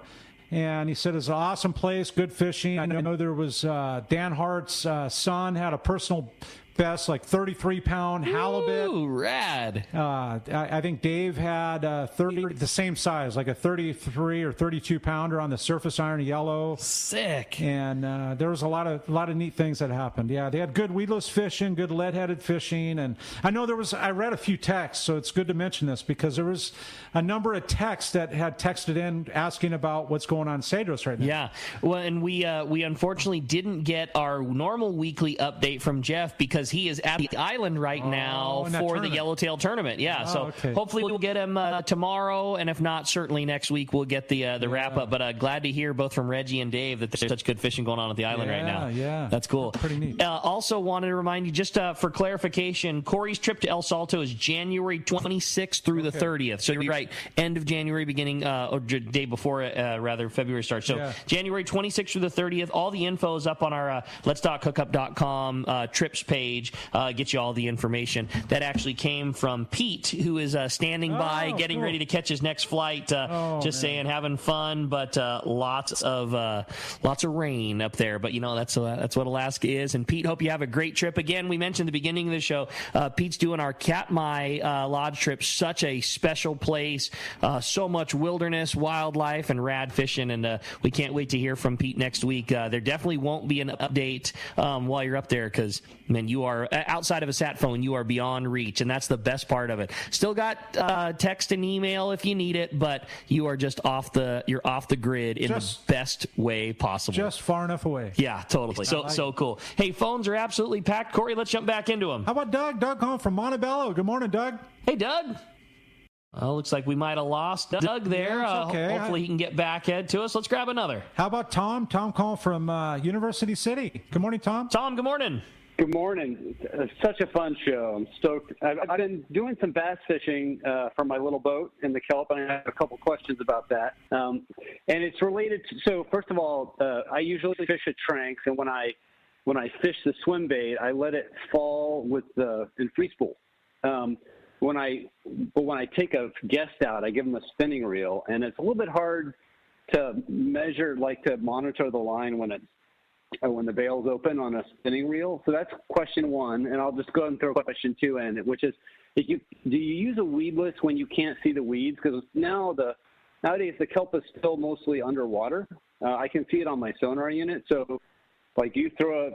And he said it's an awesome place, good fishing. I know there was Dan Hart's son had a personal best, like 33-pound halibut. Ooh, rad. I think Dave had 30, the same size, like a 33 or 32-pounder on the surface iron yellow. Sick. And there was a lot of neat things that happened. Yeah, they had good weedless fishing, good lead-headed fishing, and I know I read a few texts, so it's good to mention this because there was a number of texts that had texted in asking about what's going on in Cedros right now. Yeah, well, and we unfortunately didn't get our normal weekly update from Jeff because he is at the island right now for the Yellowtail tournament. Yeah, so hopefully we'll get him tomorrow, and if not, certainly next week we'll get the wrap up. But glad to hear both from Reggie and Dave that there's such good fishing going on at the island right now. Yeah, that's cool. That's pretty neat. Also wanted to remind you, just for clarification, Corey's trip to El Salto is January 26th through the 30th. So you're right, end of January, beginning or day before rather February starts. So January 26th through the 30th. All the info is up on our letstalkhookup.com trips page. Get you all the information. That actually came from Pete, who is standing by, getting ready to catch his next flight. Saying, having fun, but lots of rain up there. But that's what Alaska is. And Pete, hope you have a great trip. Again, we mentioned at the beginning of the show, Pete's doing our Katmai Lodge trip. Such a special place, so much wilderness, wildlife, and rad fishing. And we can't wait to hear from Pete next week. There definitely won't be an update while you're up there because, man, you are outside of a sat phone, you are beyond reach, and that's the best part of it. Still got text and email if you need it, but you are just off the grid in the best way possible. Just far enough away. Yeah, totally. So cool. Hey, phones are absolutely packed. Corey, let's jump back into them. How about Doug? Doug home from Montebello. Good morning, Doug. Hey, Doug. Well, looks like we might have lost Doug there. Yeah, okay. Hopefully he can get back to us. Let's grab another. How about Tom? Tom calling from University City. Good morning, Tom. Tom, good morning. Good morning. It's such a fun show. I'm stoked. I've been doing some bass fishing from my little boat in the kelp, and I have a couple questions about that. And it's related to, so first of all, I usually fish at Tranks, and when I fish the swim bait, I let it fall in free spool. When I take a guest out, I give them a spinning reel, and it's a little bit hard to measure, to monitor the line when the bail's open on a spinning reel. So that's question one, and I'll just go ahead and throw question two in, which is, do you use a weedless when you can't see the weeds? Because nowadays the kelp is still mostly underwater. I can see it on my sonar unit. So, do you throw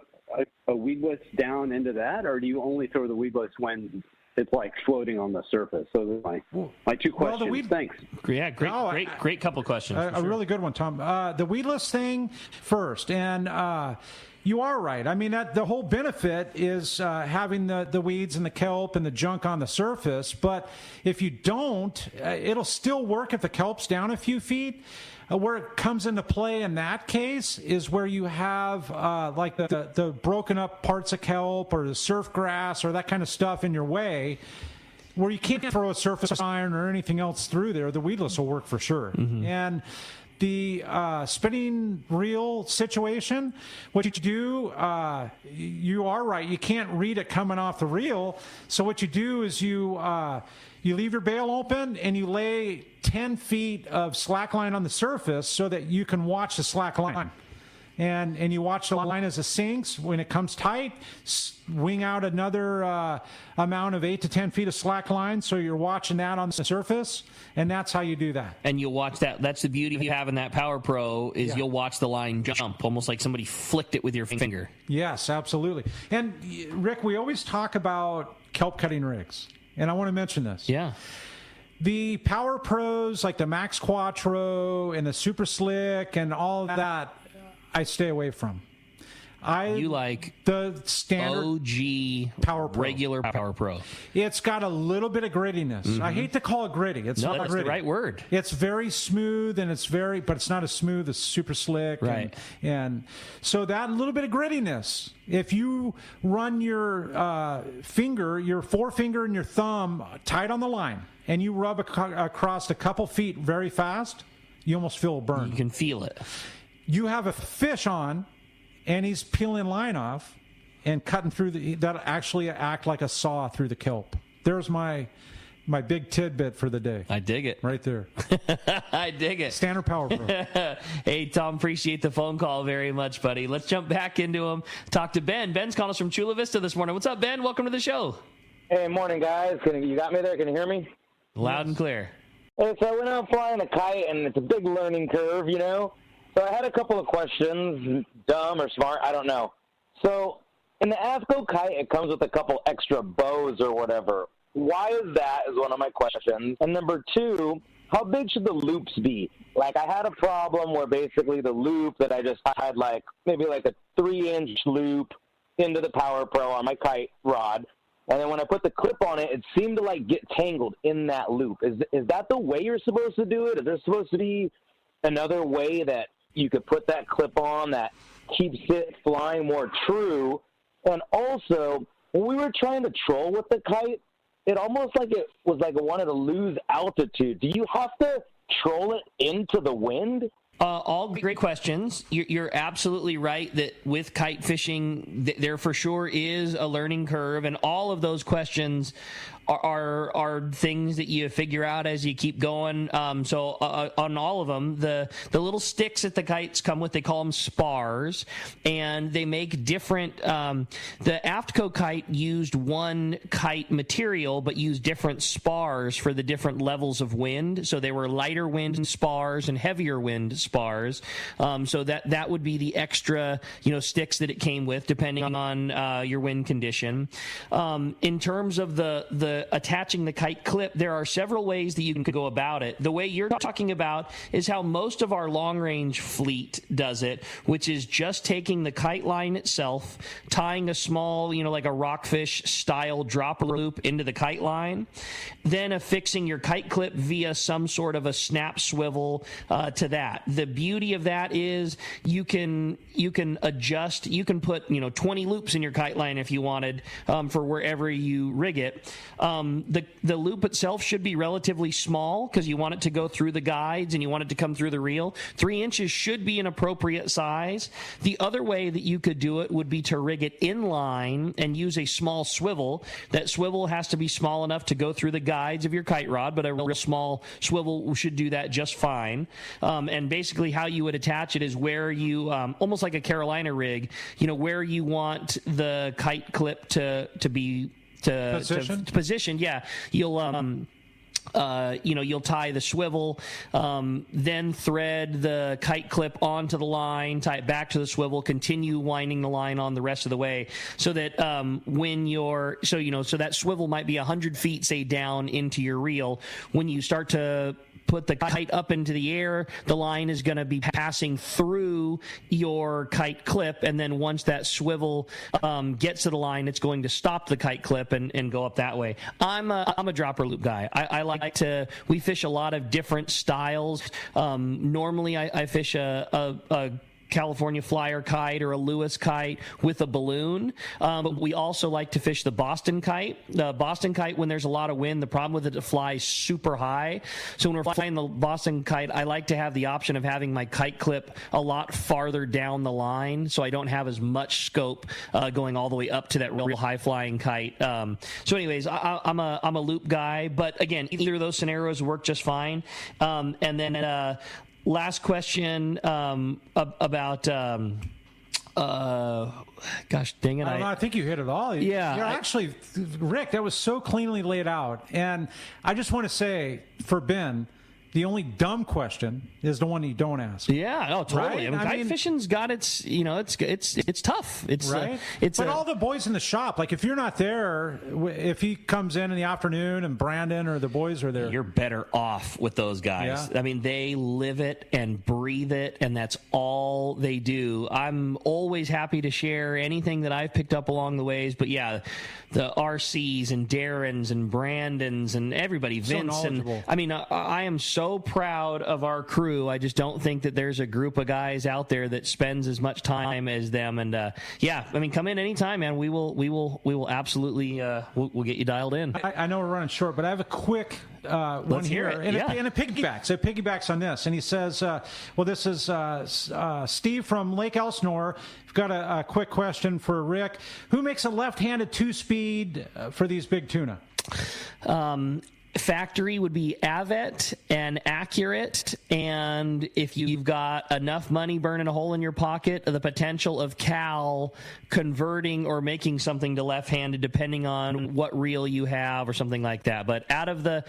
a weedless down into that, or do you only throw the weedless when it's floating on the surface? So those are my two questions. Thanks. Yeah, great couple questions. A really good one, Tom. The weedless thing first, and you are right. I mean, the whole benefit is having the weeds and the kelp and the junk on the surface. But if you don't, it'll still work if the kelp's down a few feet. Where it comes into play in that case is where you have the broken up parts of kelp or the surf grass or that kind of stuff in your way, where you can't throw a surface iron or anything else through there. The weedless will work for sure. Mm-hmm. And the spinning reel situation, what you do, you are right. You can't read it coming off the reel. So what you do is you leave your bail open and you lay 10 feet of slack line on the surface so that you can watch the slack line. And you watch the line as it sinks. When it comes tight, swing out another amount of 8 to 10 feet of slack line, so you're watching that on the surface, and that's how you do that. And you'll watch that. That's the beauty of having that Power Pro is you'll watch the line jump, almost like somebody flicked it with your finger. Yes, absolutely. And, Rick, we always talk about kelp cutting rigs, and I want to mention this. Yeah. The Power Pros, like the Max Quattro and the Super Slick and all of that, I stay away from. You like the standard OG Power Pro. Regular Power Pro. It's got a little bit of grittiness. Mm-hmm. I hate to call it gritty. It's not that's gritty. The right word. It's very smooth, and but it's not as smooth as Super Slick. Right. And so that little bit of grittiness, if you run your your forefinger and your thumb tight on the line, and you rub across a couple feet very fast, you almost feel a burn. You can feel it. You have a fish on, and he's peeling line off and cutting through that'll actually act like a saw through the kelp. There's my big tidbit for the day. I dig it. Right there. I dig it. Standard Power Pro. Hey, Tom, appreciate the phone call very much, buddy. Let's jump back into him. Talk to Ben. Ben's calling us from Chula Vista this morning. What's up, Ben? Welcome to the show. Hey, morning, guys. You got me there? Can you hear me? Loud and clear. Hey, so I went out flying a kite, and it's a big learning curve, you know? So I had a couple of questions, dumb or smart, I don't know. So in the AFCO kite, it comes with a couple extra bows or whatever. Why is that is one of my questions. And number two, how big should the loops be? Like I had a problem where basically the loop that I just had maybe a 3-inch loop into the Power Pro on my kite rod. And then when I put the clip on it, it seemed to get tangled in that loop. Is that the way you're supposed to do it? Is there supposed to be another way that you could put that clip on that keeps it flying more true? And also, when we were trying to troll with the kite, it almost it was like it wanted to lose altitude. Do you have to troll it into the wind? All great questions. You're absolutely right that with kite fishing, there for sure is a learning curve, and all of those questions are things that you figure out as you keep going. So on all of them, the little sticks that the kites come with, they call them spars, and they make different. The AFCO kite used one kite material, but used different spars for the different levels of wind. So they were lighter wind spars and heavier wind spars. So that would be the extra sticks that it came with, depending on your wind condition. In terms of the attaching the kite clip, there are several ways that you can go about it. The way you're talking about is how most of our long-range fleet does it, which is just taking the kite line itself, tying a small, like a rockfish-style dropper loop into the kite line, then affixing your kite clip via some sort of a snap swivel to that. The beauty of that is you can adjust. You can put 20 loops in your kite line if you wanted for wherever you rig it. The loop itself should be relatively small because you want it to go through the guides and you want it to come through the reel. 3 inches should be an appropriate size. The other way that you could do it would be to rig it in line and use a small swivel. That swivel has to be small enough to go through the guides of your kite rod, but a real small swivel should do that just fine. And basically how you would attach it is where you, almost like a Carolina rig, where you want the kite clip to be positioned. Yeah, you'll you'll tie the swivel, then thread the kite clip onto the line, tie it back to the swivel, continue winding the line on the rest of the way, so that so that swivel might be 100 feet, say, down into your reel. When you start to put the kite up into the air, the line is going to be passing through your kite clip, and then once that swivel gets to the line, it's going to stop the kite clip and go up that way. I'm a dropper loop guy. I like to. We fish a lot of different styles. Normally, I fish a California Flyer kite or a Lewis kite with a balloon. But we also like to fish the Boston kite. The Boston kite, when there's a lot of wind, the problem with it flies super high. So when we're flying the Boston kite, I like to have the option of having my kite clip a lot farther down the line, so I don't have as much scope going all the way up to that real high flying kite. So anyways, I'm a loop guy, but again, either of those scenarios work just fine. And then last question about gosh dang it, I think you hit it all. Yeah, actually, Rick, that was so cleanly laid out. And I just want to say for Ben, the only dumb question is the one you don't ask. Yeah, no, totally. Right? I mean, kite fishing's got its, it's tough. It's right. But all the boys in the shop, like if you're not there, if he comes in the afternoon and Brandon or the boys are there, you're better off with those guys. Yeah. I mean, they live it and breathe it, and that's all they do. I'm always happy to share anything that I've picked up along the ways. But yeah, the RCs and Darrens and Brandons and everybody, Vince, and I mean, I am so proud of our crew. I just don't think that there's a group of guys out there that spends as much time as them. And yeah, I mean, come in anytime, man. We will absolutely we'll get you dialed in. I know we're running short, but I have a quick one here, and it piggybacks. It piggybacks on this, and he says, "Well, this is Steve from Lake Elsinore. I've got a quick question for Rick. Who makes a left-handed 2-speed for these big tuna?" Factory would be Avet and Accurate, and if you've got enough money burning a hole in your pocket, the potential of Cal converting or making something to left-handed depending on what reel you have or something like that. But out of the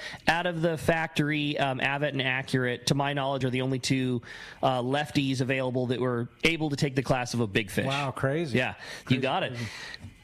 factory, Avet and Accurate, to my knowledge, are the only two lefties available that were able to take the class of a big fish. Wow, crazy. Yeah, you got it.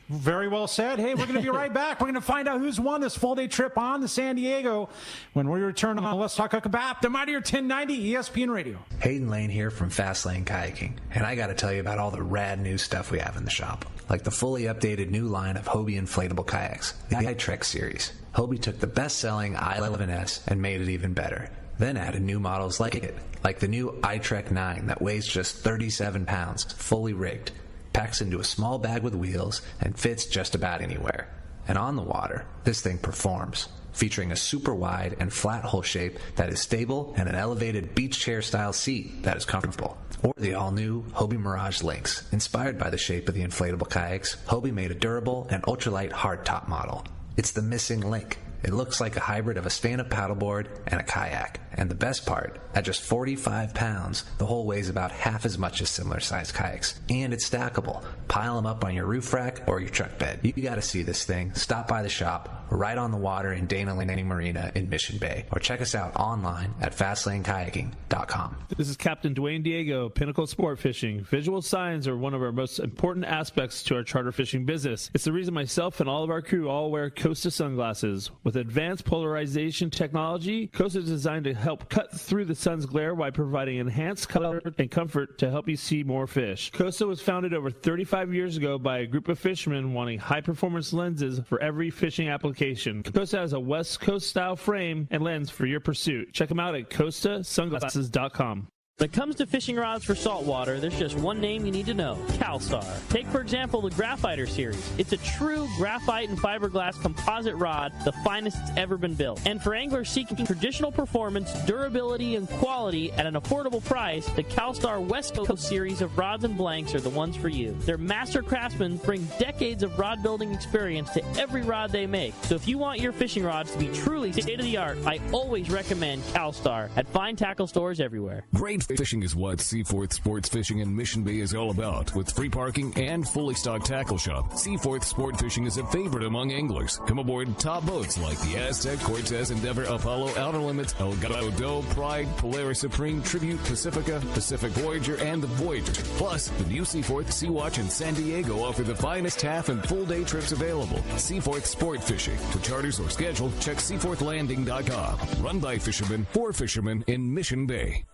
Very well said. Hey, we're going to be right back. We're going to find out who's won this full-day trip on to San Diego when we return on Let's Talk Hookup, the Mightier 1090 ESPN Radio. Hayden Lane here from Fast Lane Kayaking, and I got to tell you about all the rad new stuff we have in the shop, like the fully updated new line of Hobie inflatable kayaks, the iTrek series. Hobie took the best-selling I-11S and made it even better, then added new models like it, like the new iTrek 9 that weighs just 37 pounds, fully rigged, packs into a small bag with wheels, and fits just about anywhere. And on the water, this thing performs, featuring a super wide and flat hull shape that is stable and an elevated beach chair style seat that is comfortable. Or the all-new Hobie Mirage Lynx. Inspired by the shape of the inflatable kayaks, Hobie made a durable and ultralight hardtop model. It's the missing link. It looks like a hybrid of a stand-up paddleboard and a kayak. And the best part, at just 45 pounds, the hull weighs about half as much as similar-sized kayaks. And it's stackable. Pile them up on your roof rack or your truck bed. You gotta see this thing. Stop by the shop, right on the water in Dana Landing Marina in Mission Bay. Or check us out online at FastlaneKayaking.com. This is Captain Dwayne Diego, Pinnacle Sport Fishing. Visual signs are one of our most important aspects to our charter fishing business. It's the reason myself and all of our crew all wear Costa sunglasses. With advanced polarization technology, Costa is designed to help cut through the sun's glare while providing enhanced color and comfort to help you see more fish. Costa was founded over 35 years ago by a group of fishermen wanting high-performance lenses for every fishing application. Costa has a West Coast style frame and lens for your pursuit. Check them out at CostaSunglasses.com. When it comes to fishing rods for saltwater, there's just one name you need to know: CalStar. Take, for example, the Graphiter series. It's a true graphite and fiberglass composite rod, the finest it's ever been built. And for anglers seeking traditional performance, durability, and quality at an affordable price, the CalStar West Coast series of rods and blanks are the ones for you. Their master craftsmen bring decades of rod building experience to every rod they make. So if you want your fishing rods to be truly state-of-the-art, I always recommend CalStar at fine tackle stores everywhere. Great fishing is what Seaforth Sports Fishing in Mission Bay is all about. With free parking and fully stocked tackle shop, Seaforth Sport Fishing is a favorite among anglers. Come aboard top boats like the Aztec, Cortez, Endeavor, Apollo, Outer Limits, El Gato, Pride, Polaris Supreme, Tribute, Pacifica, Pacific Voyager, and the Voyager. Plus, the new Seaforth, Sea-Watch, and San Diego offer the finest half and full day trips available. Seaforth Sport Fishing. For charters or schedule, check seaforthlanding.com. Run by fishermen, for fishermen in Mission Bay.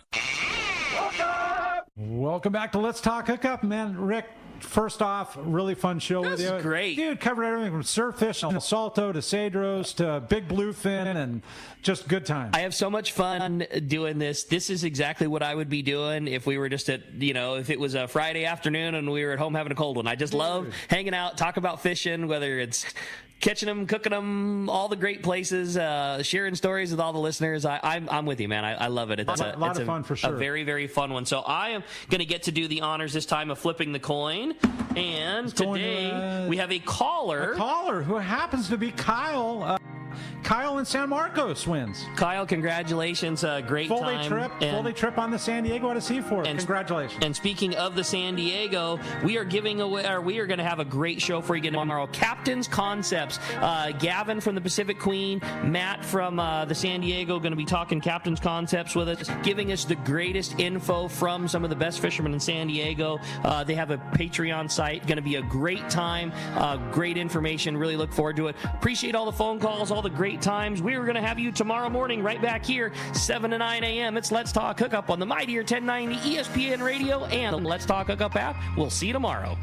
Welcome back to Let's Talk Hookup. Man, Rick, first off, really fun show with you. Great. Dude, covered everything from surffish to Salto to Cedros to big bluefin and just good time. I have so much fun doing this. This is exactly what I would be doing if we were just at, if it was a Friday afternoon and we were at home having a cold one. I just love hanging out, talk about fishing, whether it's catching them, cooking them, all the great places, sharing stories with all the listeners. I'm with you, man. I love it. It's a lot of fun for sure. A very, very fun one. So I am going to get to do the honors this time of flipping the coin. And today we have a caller. A caller who happens to be Kyle. Kyle in San Marcos wins. Kyle, congratulations. Great full time. Full day trip on the San Diego at a Seaford. Congratulations. And speaking of the San Diego, we are going to have a great show for you again tomorrow. Captain's Concepts. Gavin from the Pacific Queen, Matt from the San Diego, going to be talking Captain's Concepts with us, giving us the greatest info from some of the best fishermen in San Diego. They have a Patreon site. Going to be a great time. Great information. Really look forward to it. Appreciate all the phone calls, all the great times. We're going to have you tomorrow morning right back here, 7 to 9 a.m. It's Let's Talk Hookup on the Mightier 1090 ESPN Radio and the Let's Talk Hookup app. We'll see you tomorrow.